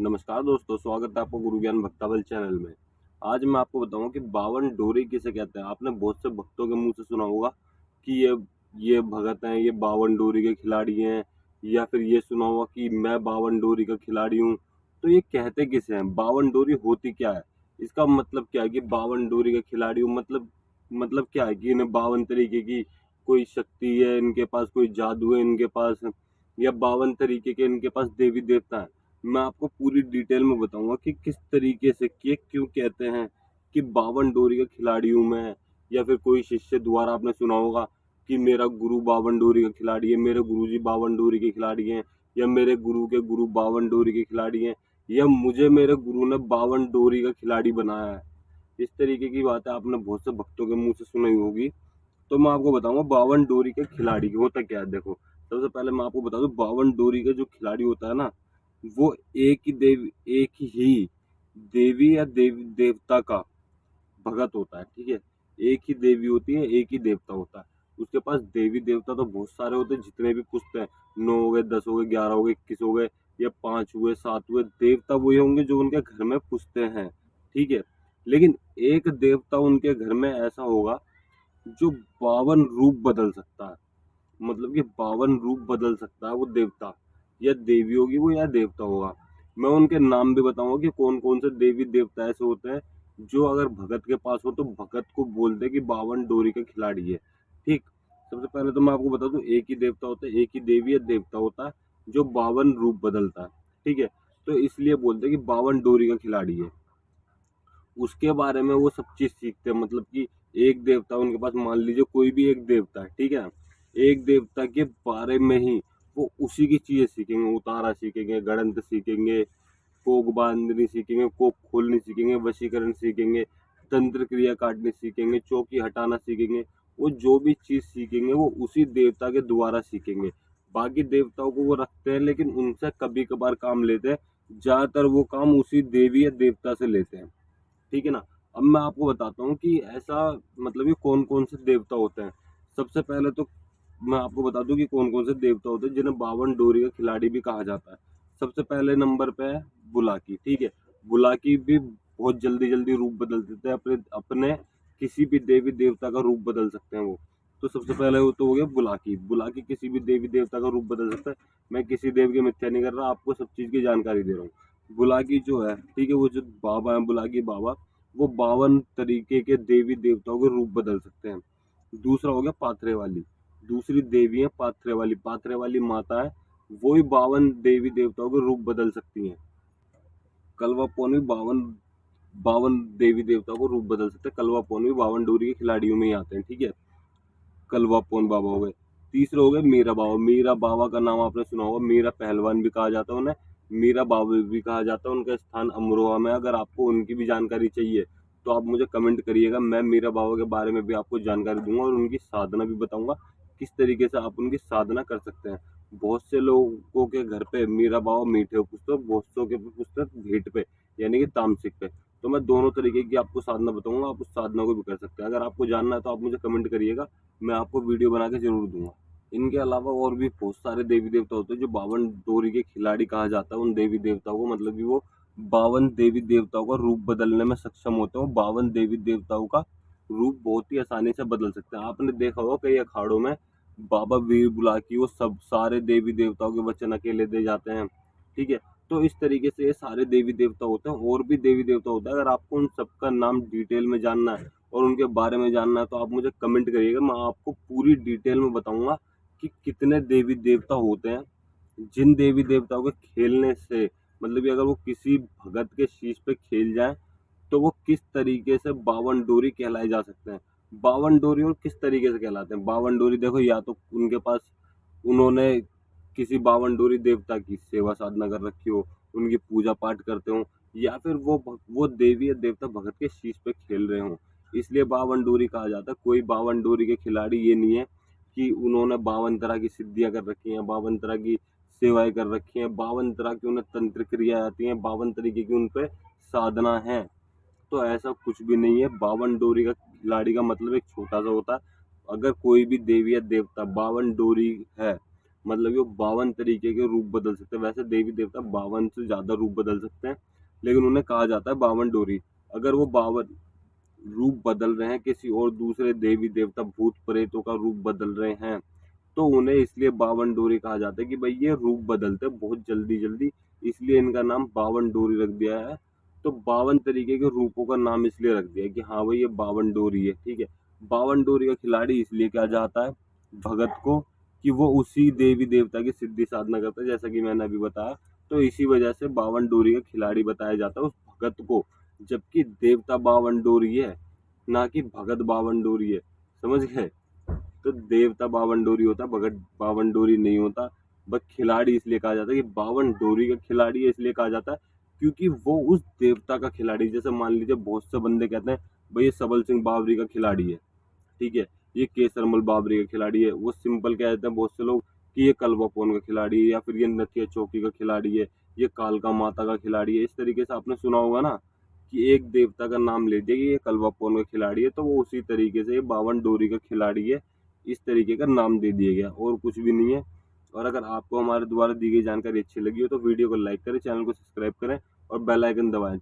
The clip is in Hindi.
नमस्कार दोस्तों, स्वागत है आपका गुरु ज्ञान भक्तावल चैनल में। आज मैं आपको बताऊंगा कि बावन डोरी किसे कहते हैं। आपने बहुत से भक्तों के मुंह से सुना होगा कि ये भगत हैं, ये बावन डोरी के खिलाड़ी हैं, या फिर ये सुना होगा कि मैं बावन डोरी का खिलाड़ी हूँ। तो ये कहते किसे हैं? बावन डोरी होती क्या है? इसका मतलब क्या है कि बावन डोरी का खिलाड़ी हूँ? मतलब क्या है कि इन्हें बावन तरीके की कोई शक्ति है, इनके पास कोई जादू है इनके पास, या बावन तरीके के इनके पास देवी देवता है। मैं आपको पूरी डिटेल में बताऊंगा कि किस तरीके से ये क्यों कहते हैं कि बावन डोरी का खिलाड़ी हूं मैं, या फिर कोई शिष्य द्वारा आपने सुना होगा कि मेरा गुरु बावन डोरी का खिलाड़ी है, मेरे गुरुजी बावन डोरी के खिलाड़ी हैं, या मेरे गुरु के गुरु बावन डोरी के खिलाड़ी हैं, या मुझे मेरे गुरु ने बावन डोरी का खिलाड़ी बनाया है। इस तरीके की बातें आपने बहुत से भक्तों के मुंह से सुनी होगी। तो मैं आपको बताऊंगा बावन डोरी के खिलाड़ी होता क्या है। देखो, सबसे पहले मैं आपको बता दूं, बावन डोरी का जो खिलाड़ी होता है ना, वो एक ही देवी या देवता का भगत होता है। ठीक है, एक ही देवी होती है, एक ही देवता होता है। उसके पास देवी देवता तो बहुत सारे होते हैं, जितने भी पुस्त हैं, 9 हो गए, 10 हो गए, 11 हो गए, 21 हो गए, या 5 हुए, 7 हुए, देवता वही होंगे जो उनके घर में पुजते हैं। ठीक है, लेकिन एक देवता उनके घर में ऐसा होगा जो 52 रूप बदल सकता है। मतलब कि 52 रूप बदल सकता है वो देवता, या देवी होगी वो, या देवता होगा। मैं उनके नाम भी बताऊंगा कि कौन कौन से देवी देवता ऐसे होते हैं जो अगर भगत के पास हो तो भगत को बोलते हैं कि 52 डोरी का खिलाड़ी है। ठीक, सबसे पहले तो मैं आपको बता दूं, एक ही देवता होता है, एक ही देवी या देवता होता है जो 52 रूप बदलता है। ठीक है, तो इसलिए बोलते हैं कि 52 डोरी का खिलाड़ी है। उसके बारे में वो सब चीज सीखते हैं। मतलब कि एक देवता उनके पास, मान लीजिए कोई भी एक देवता है, ठीक है, एक देवता के बारे में ही वो उसी की चीजें सीखेंगे। उतारा सीखेंगे, गणंत सीखेंगे, कोक बांधनी सीखेंगे, कोक खोलनी सीखेंगे, वशीकरण सीखेंगे, तंत्र क्रिया काटनी सीखेंगे, चौकी हटाना सीखेंगे। वो जो भी चीज सीखेंगे वो उसी देवता के द्वारा सीखेंगे। बाकी देवताओं को वो रखते हैं, लेकिन उनसे कभी कभार काम लेते हैं। ज्यादातर वो काम उसी देवी या देवता से लेते हैं। ठीक है ना। अब मैं आपको बताता हूँ कि ऐसा, मतलब ये कौन कौन से देवता होते हैं। सबसे पहले तो मैं आपको बता दूं कि कौन कौन से देवता होते हैं जिन्हें 52 डोरी का खिलाड़ी भी कहा जाता है। सबसे पहले नंबर पे है बुलाकी। ठीक है, बुलाकी भी बहुत जल्दी जल्दी रूप बदल देते हैं, अपने अपने किसी भी देवी देवता का रूप बदल सकते हैं वो। तो सबसे पहले वो तो हो गया बुलाकी। बुलाकी किसी भी देवी देवता का रूप बदल सकता है। मैं किसी देव की मिथ्या नहीं कर रहा, आपको सब चीज की जानकारी दे रहा हूँ। बुलाकी जो है, ठीक है, वो जो बाबा है बुलाकी बाबा, वो 52 तरीके के देवी देवताओं के रूप बदल सकते हैं। दूसरा हो गया पाथरे वाली। दूसरी देवी है पाथरे वाली। पाथरे वाली माता है, वो ही 52 देवी देवताओं के रूप बदल सकती हैं। कलवा पौन भी 52 देवी देवताओं को रूप बदल सकते हैं। कलवा पौन भी 52 डोरी के खिलाड़ियों में ही आते हैं। ठीक है, कलवा पौन बाबा हो गए। तीसरे हो गए मीरा बाबा। मीरा बाबा का नाम आपने सुना होगा, मीरा पहलवान भी कहा जाता है उन्हें, मीरा बाबा भी कहा जाता है। उनका स्थान अमरोहा में। अगर आपको उनकी भी जानकारी चाहिए तो आप मुझे कमेंट करिएगा, मैं मीरा बाबा के बारे में भी आपको जानकारी दूंगा और उनकी साधना भी बताऊंगा, किस तरीके से आप उनकी साधना कर सकते हैं। बहुत से लोगों के घर पे मीरा बाबा मीठे पुस्तक, बहुत सौ के पुस्तक भेंट पे, यानी कि तामसिक पे। तो मैं दोनों तरीके की आपको साधना बताऊंगा, आप उस साधना को भी कर सकते हैं। अगर आपको जानना है तो आप मुझे कमेंट करिएगा, मैं आपको वीडियो बना के जरूर दूंगा। इनके अलावा और भी बहुत सारे देवी देवता होते हैं जो 52 डोरी के खिलाड़ी कहा जाता है उन देवी देवताओं को। मतलब कि वो 52 देवी देवताओं का रूप बदलने में सक्षम होते हैं। वो 52 देवी देवताओं का रूप बहुत ही आसानी से बदल सकते हैं। आपने देखा होगा कई अखाड़ों में बाबा वीर बुलाकी वो सब सारे देवी देवताओं के वचन अकेले दे जाते हैं। ठीक है, तो इस तरीके से ये सारे देवी देवता होते हैं। और भी देवी देवता होता है। अगर आपको उन सबका नाम डिटेल में जानना है और उनके बारे में जानना है तो आप मुझे कमेंट करिएगा, मैं आपको पूरी डिटेल में बताऊंगा कि कितने देवी देवता होते हैं। जिन देवी देवताओं के खेलने से, मतलब कि अगर वो किसी भगत के शीश पे खेल जाए तो वो किस तरीके से 52 डोरी कहलाए जा सकते हैं। 52 डोरी और किस तरीके से कहलाते हैं। 52 डोरी देखो, या तो उनके पास उन्होंने किसी 52 डोरी देवता की सेवा साधना कर रखी हो, उनकी पूजा पाठ करते हो, या फिर वो देवी या देवता भगत के शीश पे खेल रहे हो, इसलिए 52 डोरी कहा जाता है। कोई 52 डोरी के खिलाड़ी ये नहीं है कि उन्होंने 52 तरह की सिद्धियां कर रखी हैं, 52 तरह की सेवाएं कर रखी हैं, 52 तरह की उन्हें तंत्र क्रिया आती हैं, 52 तरीके की उन पे साधना है। तो ऐसा कुछ भी नहीं है। 52 डोरी का खिलाड़ी का मतलब एक छोटा सा होता है। अगर कोई भी देवी या देवता 52 डोरी है मतलब वो 52 तरीके के रूप बदल सकते हैं। वैसे देवी देवता 52 से ज्यादा रूप बदल सकते हैं, लेकिन उन्हें कहा जाता है 52 डोरी। अगर वो 52 रूप बदल रहे हैं, किसी और दूसरे देवी देवता भूत प्रेतों का रूप बदल रहे हैं, तो उन्हें इसलिए 52 डोरी कहा जाता है कि भाई ये रूप बदलते हैं बहुत जल्दी जल्दी, इसलिए इनका नाम 52 डोरी रख दिया है। तो 52 तरीके के रूपों का नाम इसलिए रख दिया है कि हाँ भाई ये 52 डोरी है, ठीक है। 52 डोरी का खिलाड़ी इसलिए कहा जाता है भगत को कि वो उसी देवी देवता की सिद्धि साधना करता है, जैसा कि मैंने अभी बताया। तो इसी वजह से 52 डोरी का खिलाड़ी बताया जाता है उस भगत को, जबकि देवता 52 डोरी है, ना कि भगत 52 डोरी है। समझ गए? तो देवता 52 डोरी होता है, भगत 52 डोरी नहीं होता। बस खिलाड़ी इसलिए कहा जाता है कि 52 डोरी का खिलाड़ी है, इसलिए कहा जाता है क्योंकि वो उस देवता का खिलाड़ी। जैसे मान लीजिए बहुत से बंदे कहते हैं भाई ये सबल सिंह बावरी का खिलाड़ी है, ठीक है, ये केसरमल बाबरी का खिलाड़ी है। वो सिंपल कह देते हैं बहुत से लोग कि ये कलवा पोन का खिलाड़ी है, या फिर ये नथिया चौकी का खिलाड़ी है, ये कालका माता का खिलाड़ी है। इस तरीके से आपने सुना होगा ना कि एक देवता का नाम ले दिया कि ये कलवा पोन का खिलाड़ी है, तो वो उसी तरीके से ये 52 डोरी का खिलाड़ी है। इस तरीके का नाम दे दिया गया, और कुछ भी नहीं है। और अगर आपको हमारे द्वारा दी गई जानकारी अच्छी लगी हो तो वीडियो को लाइक करें, चैनल को सब्सक्राइब करें और बेल आइकन दबाएं।